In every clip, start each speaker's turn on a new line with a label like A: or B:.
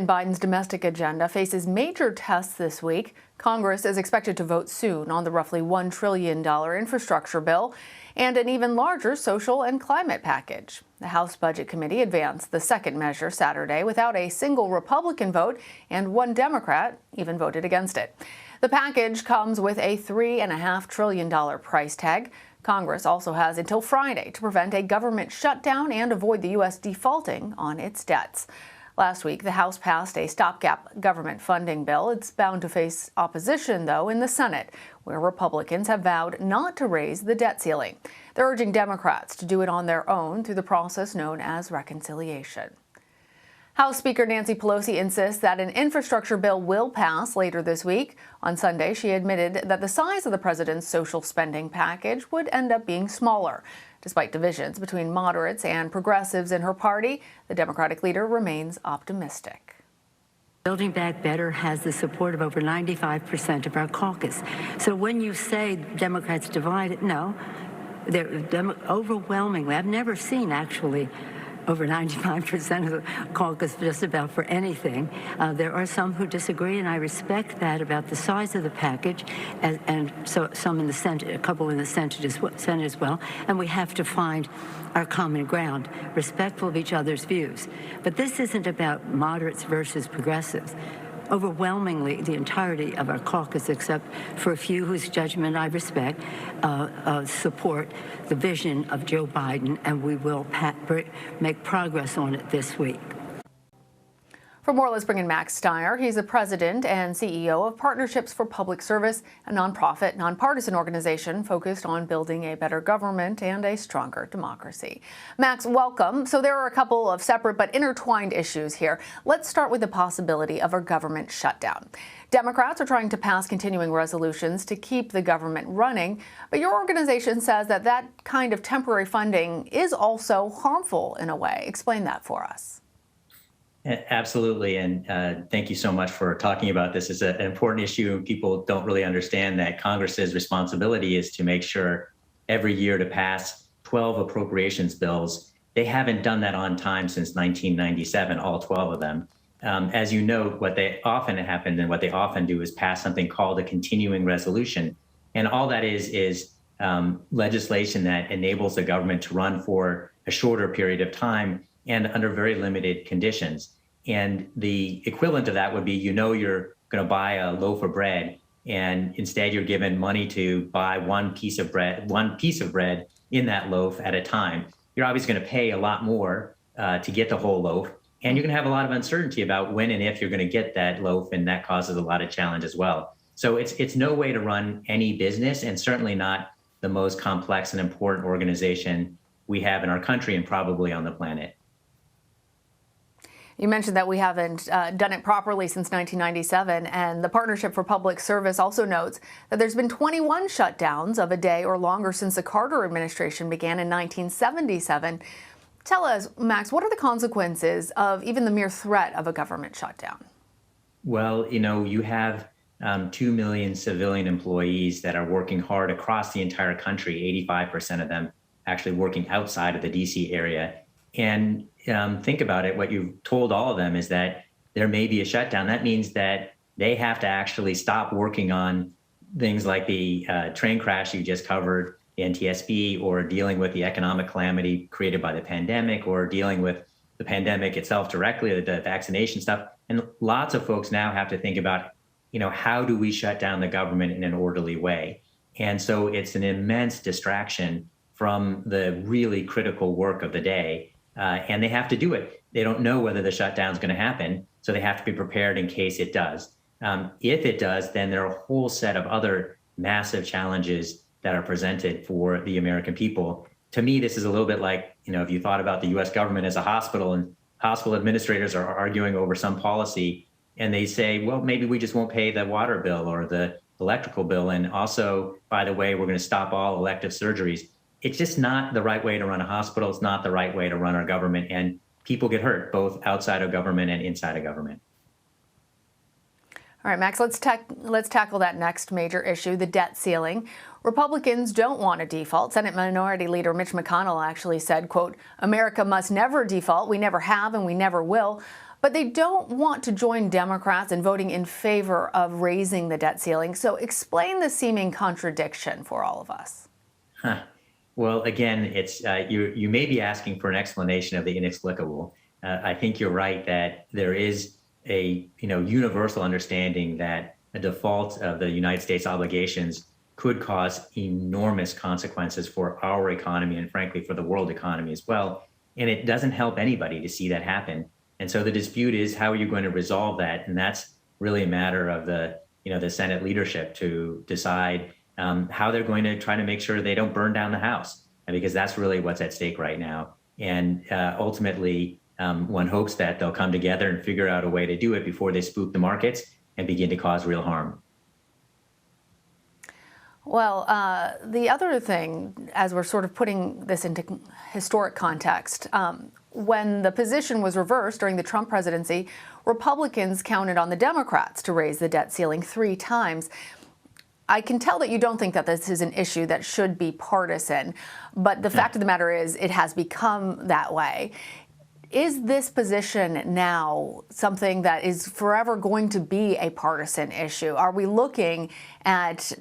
A: Biden's domestic agenda faces major tests this week. Congress is expected to vote soon on the roughly $1 trillion infrastructure bill and an even larger social and climate package. The House Budget Committee advanced the second measure Saturday without a single Republican vote, and one Democrat even voted against it. The package comes with a $3.5 trillion price tag. Congress also has until Friday to prevent a government shutdown and avoid the U.S. defaulting on its debts. Last week, the House passed a stopgap government funding bill. It's bound to face opposition, though, in the Senate, where Republicans have vowed not to raise the debt ceiling. They're urging Democrats to do it on their own through the process known as reconciliation. House Speaker Nancy Pelosi insists that an infrastructure bill will pass later this week. On Sunday, she admitted that the size of the president's social spending package would end up being smaller. Despite divisions between moderates and progressives in her party, the Democratic leader remains optimistic.
B: Building Back Better has the support of over 95% of our caucus. So when you say Democrats divided, no, they're overwhelmingly. I've never seen actually over 95% of the caucus just about for anything. There are some who disagree, and I respect that about the size of the package, and so some in the Senate, a couple in the Senate as well, and we have to find our common ground, respectful of each other's views. But this isn't about moderates versus progressives. Overwhelmingly, the entirety of our caucus, except for a few whose judgment I respect, support the vision of Joe Biden, and we will make progress on it this week.
A: For more, let's bring in Max Stier. He's the president and CEO of Partnerships for Public Service, a nonprofit, nonpartisan organization focused on building a better government and a stronger democracy. Max, welcome. So there are a couple of separate but intertwined issues here. Let's start with the possibility of a government shutdown. Democrats are trying to pass continuing resolutions to keep the government running, but your organization says that that kind of temporary funding is also harmful in a way. Explain that for us.
C: Absolutely. And thank you so much for talking about this. It's an important issue. People don't really understand that Congress's responsibility is to make sure every year to pass 12 appropriations bills. They haven't done that on time since 1997, all 12 of them. As you know, what they often happened and what they often do is pass something called a continuing resolution. And all that is legislation that enables the government to run for a shorter period of time and under very limited conditions. And the equivalent of that would be, you're going to buy a loaf of bread, and instead you're given money to buy one piece of bread in that loaf at a time. You're obviously going to pay a lot more to get the whole loaf, and you're going to have a lot of uncertainty about when and if you're going to get that loaf, and that causes a lot of challenge as well. So it's no way to run any business, and certainly not the most complex and important organization we have in our country and probably on the planet.
A: You mentioned that we haven't done it properly since 1997, and the Partnership for Public Service also notes that there's been 21 shutdowns of a day or longer since the Carter administration began in 1977. Tell us, Max, what are the consequences of even the mere threat of a government shutdown?
C: Well, you have 2 million civilian employees that are working hard across the entire country, 85% of them actually working outside of the D.C. area. And think about it, what you've told all of them is that there may be a shutdown. That means that they have to actually stop working on things like the train crash you just covered, the NTSB, or dealing with the economic calamity created by the pandemic, or dealing with the pandemic itself directly, the vaccination stuff. And lots of folks now have to think about, how do we shut down the government in an orderly way? And so it's an immense distraction from the really critical work of the day. And they have to do it. They don't know whether the shutdown is going to happen, so they have to be prepared in case it does. If it does, then there are a whole set of other massive challenges that are presented for the American people. To me, this is a little bit like, if you thought about the U.S. government as a hospital, and hospital administrators are arguing over some policy, and they say, well, maybe we just won't pay the water bill or the electrical bill. And also, by the way, we're going to stop all elective surgeries. It's just not the right way to run a hospital. It's not the right way to run our government. And people get hurt, both outside of government and inside of government.
A: All right, Max, let's tackle that next major issue, the debt ceiling. Republicans don't want a default. Senate Minority Leader Mitch McConnell actually said, quote, "America must never default. We never have and we never will." but they don't want to join Democrats in voting in favor of raising the debt ceiling. So explain the seeming contradiction for all of us.
C: Huh. Well, again, it's you may be asking for an explanation of the inexplicable. I think you're right that there is a universal understanding that a default of the United States obligations could cause enormous consequences for our economy and frankly for the world economy as well. And it doesn't help anybody to see that happen. And so the dispute is, how are you going to resolve that? And that's really a matter of the Senate leadership to decide how they're going to try to make sure they don't burn down the House, because that's really what's at stake right now. And ultimately, one hopes that they'll come together and figure out a way to do it before they spook the markets and begin to cause real harm.
A: Well, the other thing, as we're sort of putting this into historic context, when the position was reversed during the Trump presidency, Republicans counted on the Democrats to raise the debt ceiling 3 times. I can tell that you don't think that this is an issue that should be partisan, but the fact of the matter is it has become that way. Is this position now something that is forever going to be a partisan issue? Are we looking at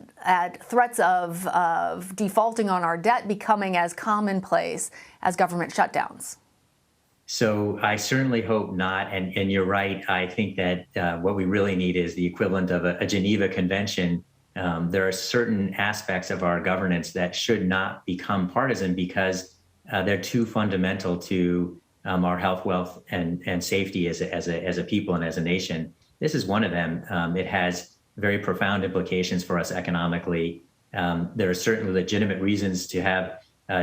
A: threats of defaulting on our debt becoming as commonplace as government shutdowns?
C: So I certainly hope not. And you're right. I think that what we really need is the equivalent of a Geneva Convention. There are certain aspects of our governance that should not become partisan because they're too fundamental to our health, wealth, and safety as a people and as a nation. This is one of them. It has very profound implications for us economically. There are certainly legitimate reasons to have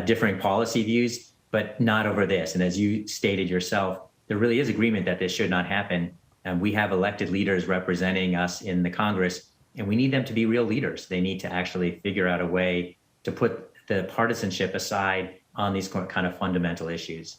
C: differing policy views, but not over this. And as you stated yourself, there really is agreement that this should not happen. And we have elected leaders representing us in the Congress, and we need them to be real leaders. They need to actually figure out a way to put the partisanship aside on these kind of fundamental issues.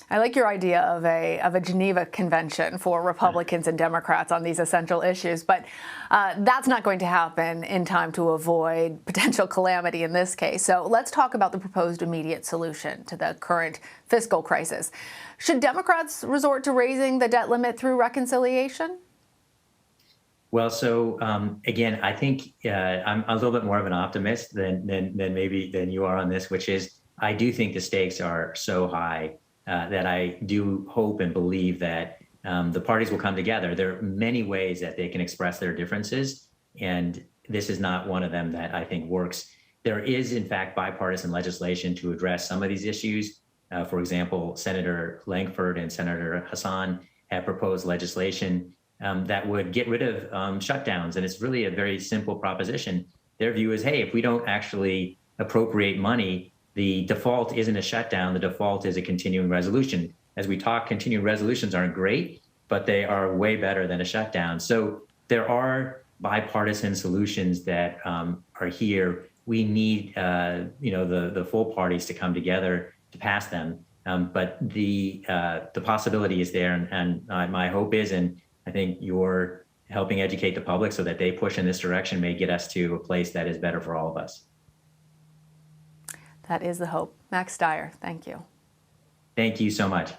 A: I like your idea of a Geneva Convention for Republicans and Democrats on these essential issues, but that's not going to happen in time to avoid potential calamity in this case. So let's talk about the proposed immediate solution to the current fiscal crisis. Should Democrats resort to raising the debt limit through reconciliation?
C: Well, so again, I think I'm a little bit more of an optimist than you are on this, which is I do think the stakes are so high that I do hope and believe that the parties will come together. There are many ways that they can express their differences, and this is not one of them that I think works. There is, in fact, bipartisan legislation to address some of these issues. For example, Senator Langford and Senator Hassan have proposed legislation that would get rid of shutdowns, and it's really a very simple proposition. Their view is, hey, if we don't actually appropriate money, the default isn't a shutdown, the default is a continuing resolution. As we talk, continuing resolutions aren't great, but they are way better than a shutdown. So there are bipartisan solutions that are here. We need the full parties to come together to pass them. But the possibility is there, and my hope is, and I think you're helping educate the public so that they push in this direction, may get us to a place that is better for all of us.
A: That is the hope. Max Stier, thank you.
C: Thank you so much.